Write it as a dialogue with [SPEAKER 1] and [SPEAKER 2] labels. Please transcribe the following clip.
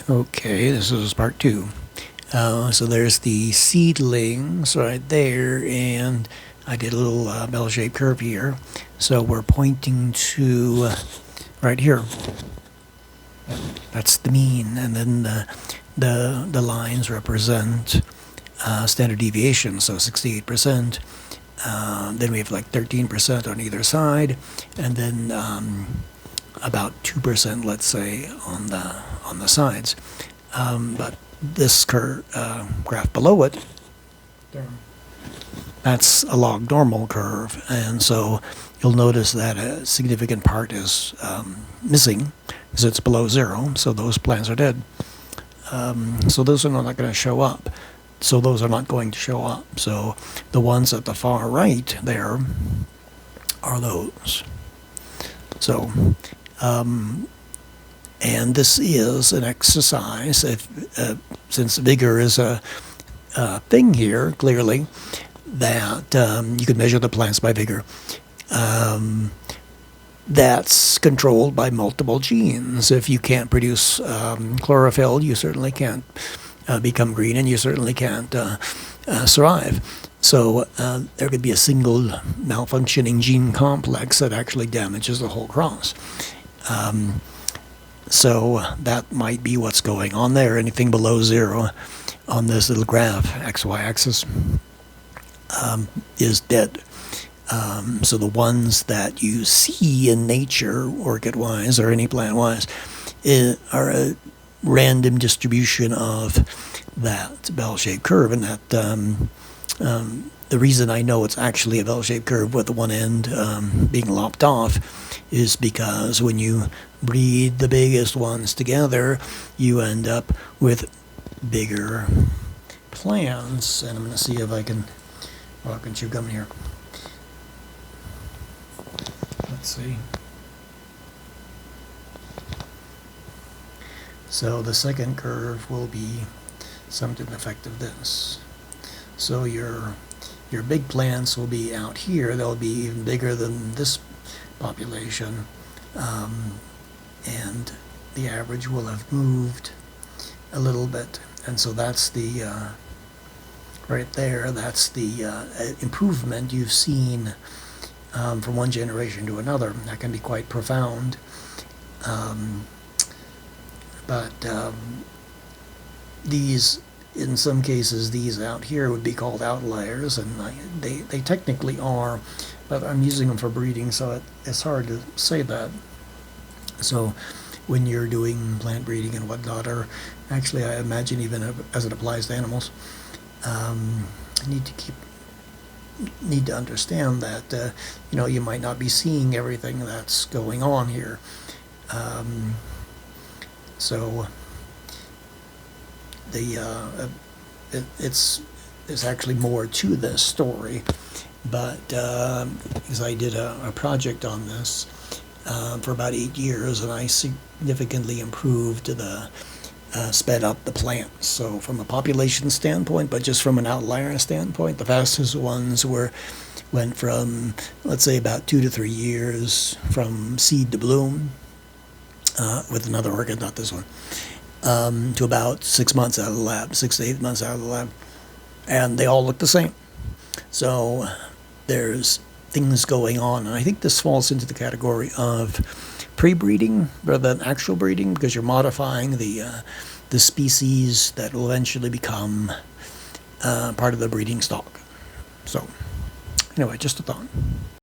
[SPEAKER 1] Okay, this is part two. So there's the seedlings right there, and I did a little bell-shaped curve here. So we're pointing to right here. That's the mean, and then the lines represent standard deviation, so 68%. Then we have like 13% on either side, and then about 2%, let's say, on the sides. But this graph below it, that's a log normal curve, and so you'll notice that a significant part is missing because it's below zero, so those plants are dead. So those are not going to show up. So those are not going to show up. So the ones at the far right there are those. So, and this is an exercise, since vigor is a thing here, clearly, that you can measure the plants by vigor. That's controlled by multiple genes. If you can't produce chlorophyll, you certainly can't become green, and you certainly can't survive. So there could be a single malfunctioning gene complex that actually damages the whole cross. So that might be what's going on there. Anything below zero on this little graph, XY axis, is dead. So the ones that you see in nature, orchid-wise or any plant-wise, are a random distribution of that bell-shaped curve, and that the reason I know it's actually a bell-shaped curve with the one end being lopped off is because when you breed the biggest ones together, you end up with bigger plants. And I'm going to see if I can chew gum here. Let's see. So the second curve will be something to the effect of this. So your big plants will be out here. They'll be even bigger than this population, and the average will have moved a little bit. And so that's the right there. That's the improvement you've seen from one generation to another. That can be quite profound. But these, in some cases, these out here would be called outliers, and they technically are, but I'm using them for breeding, so it's hard to say that. So when you're doing plant breeding and whatnot, or actually I imagine even as it applies to animals, need to understand that you might not be seeing everything that's going on here. So it's actually more to this story, but because I did a project on this for about 8 years, and I significantly improved the sped up the plants. So from a population standpoint, but just from an outlier standpoint, the fastest ones went from, let's say, about 2 to 3 years from seed to bloom, with another orchid, not this one, to about 6 months out of the lab, 6 to 8 months out of the lab, and they all look the same. So there's things going on, and I think this falls into the category of pre-breeding rather than actual breeding, because you're modifying the species that will eventually become part of the breeding stock. So anyway, just a thought.